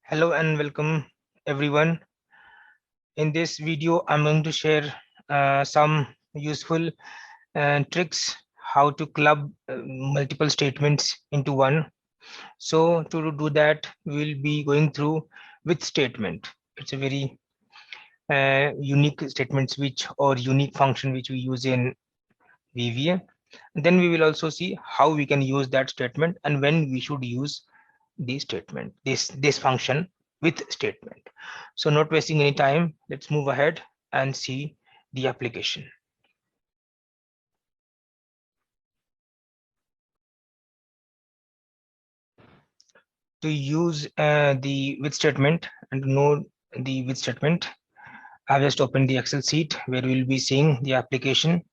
Hello and welcome everyone. In this video, I'm going to share some useful tricks how to club multiple statements into one. So to do that, we'll be going through with statement. It's a very unique statement switch or unique function which we use in VBA. Then we will also see how we can use that statement and when we should use the statement, this function with statement. So not wasting any time, let's move ahead and see the application. To use the with statement and to know the with statement, I've just opened the Excel sheet where we'll be seeing the application,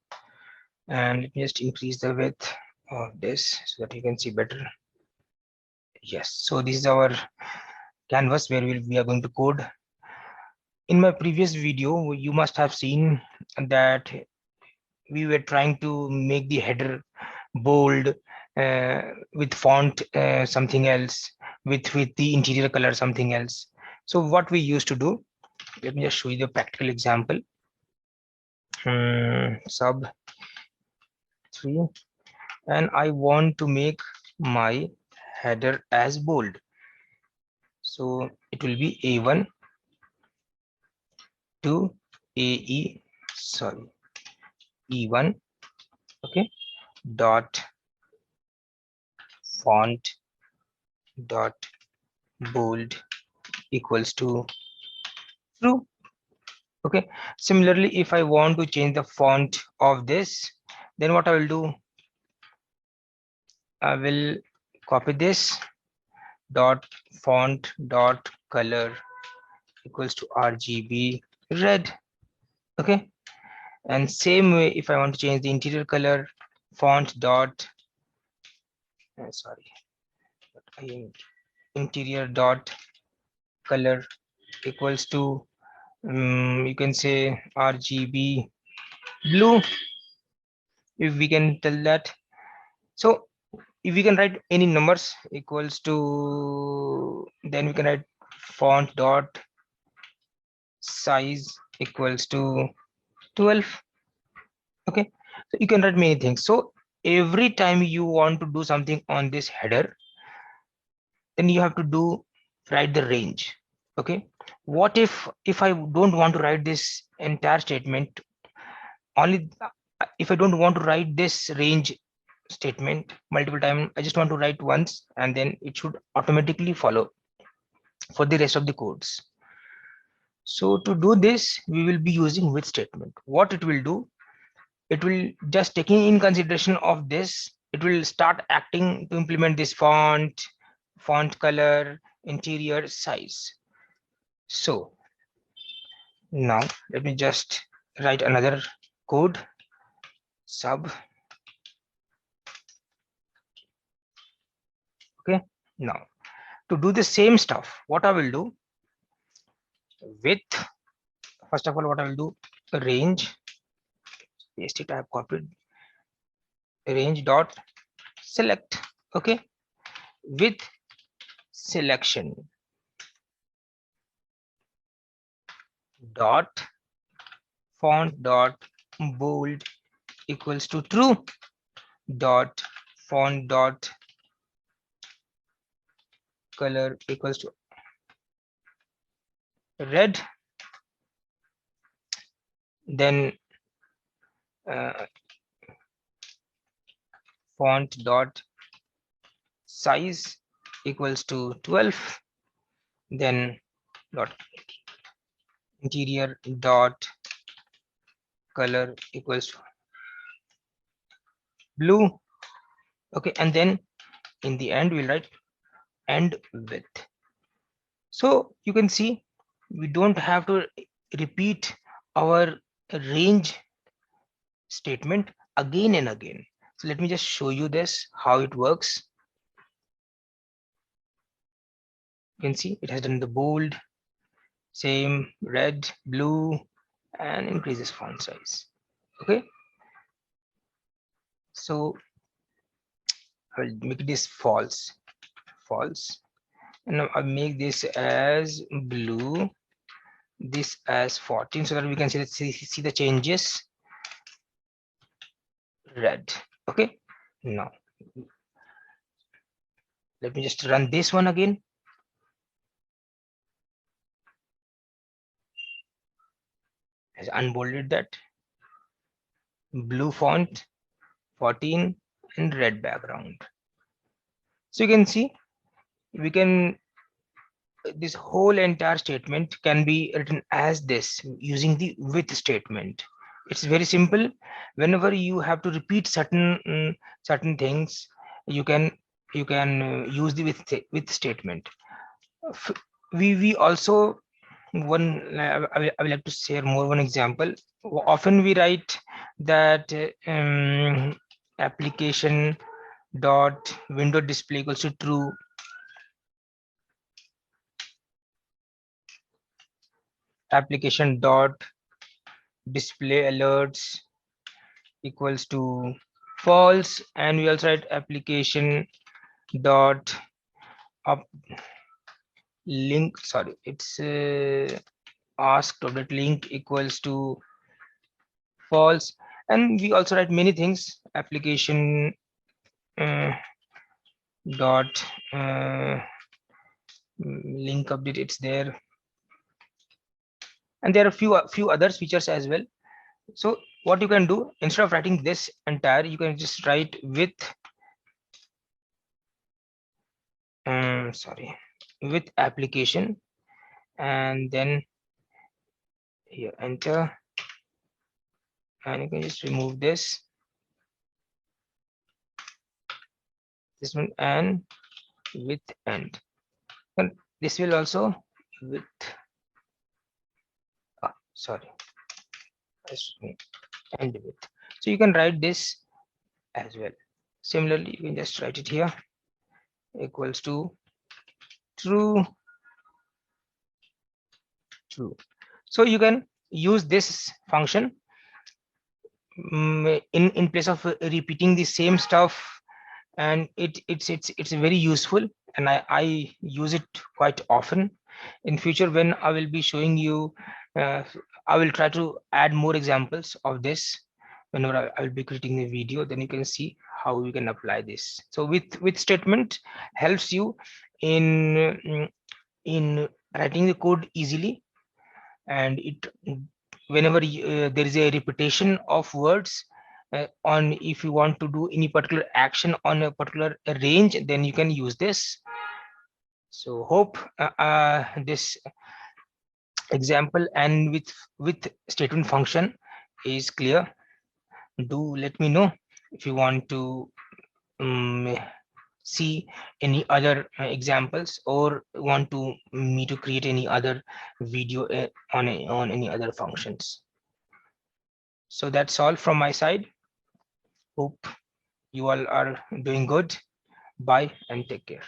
and let me just increase the width of this so that you can see better. Yes, so this is our canvas where we are going to code. In my previous video, you must have seen that we were trying to make the header bold with font something else, with the interior color something else. So what we used to do, let me just show you the practical example. Sub 3, and I want to make my header as bold. So it will be A1 to AE, sorry, E1, okay, dot font dot bold equals to true. Okay, similarly, if I want to change the font of this, then what I will do, I will copy this dot font dot color equals to RGB red. Okay, and same way, if I want to change the interior color, font dot sorry, interior dot color equals to you can say RGB blue, if we can tell that. So if we can write any numbers equals to, then we can write font dot size equals to 12. Okay, so you can write many things. So every time you want to do something on this header, then you have to do write the range. Okay, what if I don't want to write this entire statement, only if I don't want to write this range statement multiple times, I just want to write once and then it should automatically follow for the rest of the codes. So to do this, we will be using with statement. What it will do, it will just taking in consideration of this, it will start acting to implement this font color, interior size. So now let me just write another code, sub. Okay, now to do the same stuff, what I will do with, first of all, what I will do, range, paste it, I have copied, range dot select. Okay, with selection dot font dot bold equals to true dot font dot color equals to red. Then font dot size equals to 12. Then dot interior dot color equals to blue. Okay, and then in the end we'll write end with. So you can see we don't have to repeat our range statement again and again. So let me just show you this, how it works. You can see it has done the bold, same red, blue, and increases font size. Okay, so I will make this false. And now I'll make this as blue, this as 14, so that we can see the changes. Red. Okay, now let me just run this one again. Has unbolded that. Blue font, 14, and red background. So you can see we can, this whole entire statement can be written as this using the with statement. It's very simple. Whenever you have to repeat certain things, you can use the with statement. We also I will have to share more one example. Often we write that application dot window display equals to true, application dot display alerts equals to false, and we also write application dot up link, sorry, it's ask dot link equals to false. And we also write many things, application dot link update, it's there, and there are few other features as well. So what you can do, instead of writing this entire, you can just write with sorry, with application, and then here enter, and you can just remove this one, and with end, and this will also with sorry, end with. So you can write this as well. Similarly, you can just write it here equals to true. So you can use this function in place of repeating the same stuff, and it's very useful, and I use it quite often. In future, when I will be showing you, I will try to add more examples of this whenever I will be creating a video, then you can see how you can apply this. So with statement helps you in writing the code easily, and it whenever there is a repetition of words on, if you want to do any particular action on a particular range, then you can use this. So hope this example and with statement function is clear. Do let me know if you want to see any other examples, or want to me to create any other video on any other functions. So that's all from my side. Hope you all are doing good. Bye and take care.